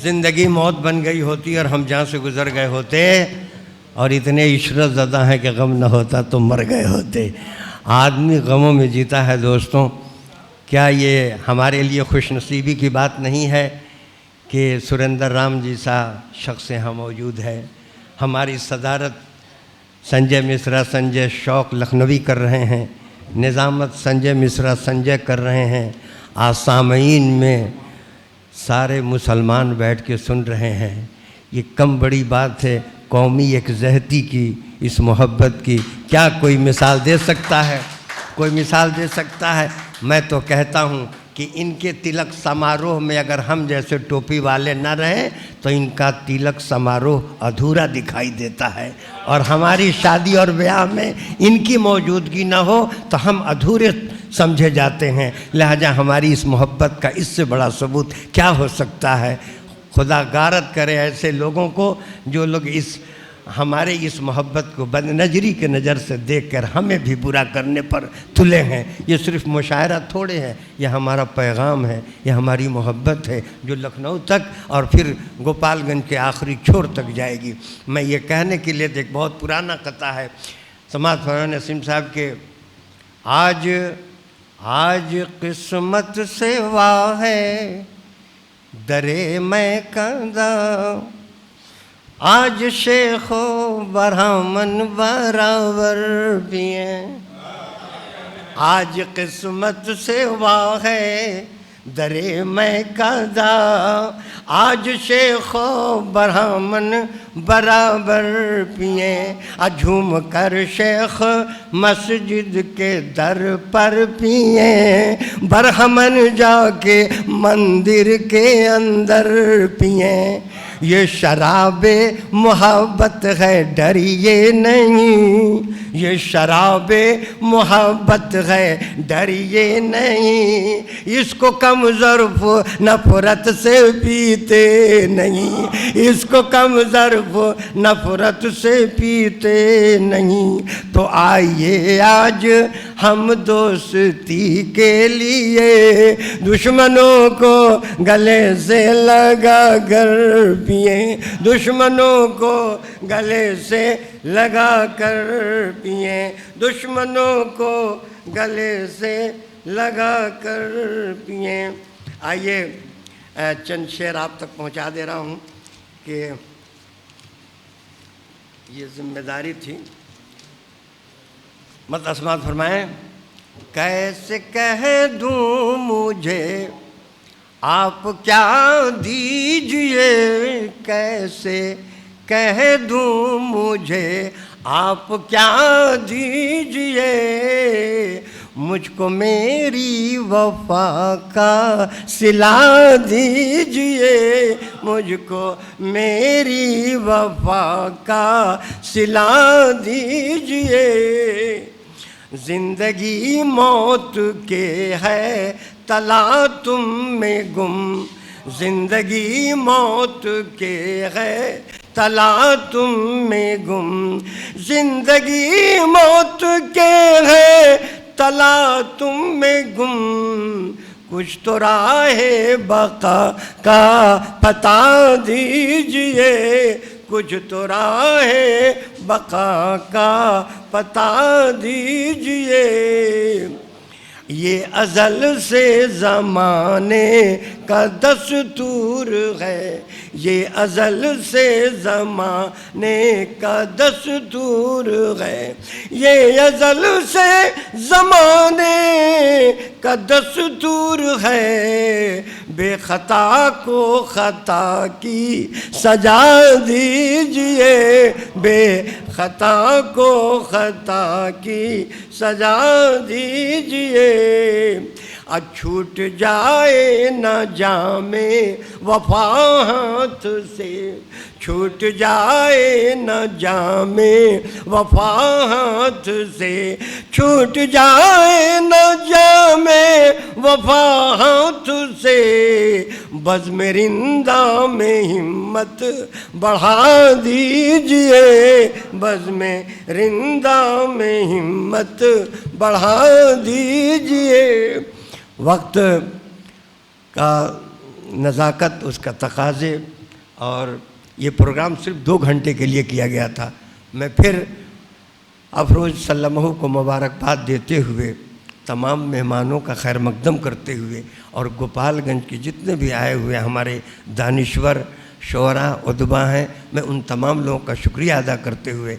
ज़िंदगी मौत बन गई होती और हम जहाँ से गुज़र गए होते और इतने इशरत ज़दा है कि गम न होता तो मर गए होते। आदमी गमों में जीता है दोस्तों। क्या ये हमारे लिए खुशनसीबी की बात नहीं है कि सुरेंद्र राम जी सा शख्स यहाँ मौजूद है। हमारी सदारत संजय मिश्रा, संजय शौक लखनवी कर रहे हैं, निज़ामत संजय मिश्रा संजय कर रहे हैं, आसामीन में सारे मुसलमान बैठ के सुन रहे हैं। ये कम बड़ी बात है कौमी यकजहती की, इस मोहब्बत की क्या कोई मिसाल दे सकता है? कोई मिसाल दे सकता है? मैं तो कहता हूँ कि इनके तिलक समारोह में अगर हम जैसे टोपी वाले न रहें तो इनका तिलक समारोह अधूरा दिखाई देता है, और हमारी शादी और ब्याह में इनकी मौजूदगी न हो तो हम अधूरे समझे जाते हैं। लिहाजा हमारी इस मोहब्बत का इससे बड़ा सबूत क्या हो सकता है? खुदा गारत करे ऐसे लोगों को जो लोग इस हमारे इस मोहब्बत को बदनजरी के नज़र से देखकर हमें भी बुरा करने पर तुले हैं। ये सिर्फ मुशायरा थोड़े हैं, यह हमारा पैगाम है, यह हमारी मोहब्बत है जो लखनऊ तक और फिर गोपालगंज के आखिरी छोर तक जाएगी। मैं ये कहने के लिए एक बहुत पुराना कथा है समाज फरमान नसीम साहब के, आज किस्मत से वाह है दरे मैं कंदा, आज शेखो ब्राह्मण बराबर भी हैं। आज किस्मत से वाह है दरे मैं कदा, आज शेखो ब्राह्मण बराबर पिए। झूम कर शेख मस्जिद के दर पर पिए, ब्राह्मण जाके मंदिर के अंदर पिए। ये शराबे मोहब्बत है डरिए नहीं, ये शराबे मोहब्बत है डरिए नहीं, इसको कम ज़र्फ़ नफ़रत से पीते नहीं, इसको कम ज़र्फ़ नफ़रत से पीते नहीं। तो आइए आज हम दोस्ती के लिए दुश्मनों को गले से लगा कर पिए, दुश्मनों को गले से लगा कर पिए, दुश्मनों को गले से लगा कर पिए। आइए चंद शेर आप तक पहुंचा दे रहा हूं कि ये जिम्मेदारी थी। मत अस्मात फरमाएं, कैसे कह दूं मुझे आप क्या दीजिए, कैसे कह दूं मुझे आप क्या दीजिए, मुझको मेरी वफा का सिला दीजिए, मुझको मेरी वफा का सिला दीजिए। जिंदगी मौत के है तला तुम में गुम, जिंदगी मौत के है तला तुम में गुम, जिंदगी मौत के है तला तुम में गुम, कुछ तो राहे बका का पता दीजिए, कुछ तो राहे बका का पता दीजिए। ये अज़ल से ज़माने का दस्तूर है, ये अज़ल से ज़माने का दस्तूर है, ये अज़ल से ज़माने का दस्तूर है। बेखता को खता की सजा दीजिए, बेखता को खता की सजा दीजिए। छूट जाए न जामे वफा हाथ से, छूट जाए न जामे वफा हाथ से, छूट जाए न जामे वफा हाथ से। बज़्म रिंदा में हिम्मत बढ़ा दीजिए, बज़्म रिंदा में हिम्मत बढ़ा दीजिए। वक्त का नज़ाकत, उसका तकाज़े, और ये प्रोग्राम सिर्फ 2 घंटे के लिए किया गया था। मैं फिर अफरोज़ सल्लमहु को मुबारकबाद देते हुए, तमाम मेहमानों का खैर मकदम करते हुए, और गोपालगंज के जितने भी आए हुए हमारे दानिश्वर, शोरा, उदबा हैं, मैं उन तमाम लोगों का शुक्रिया अदा करते हुए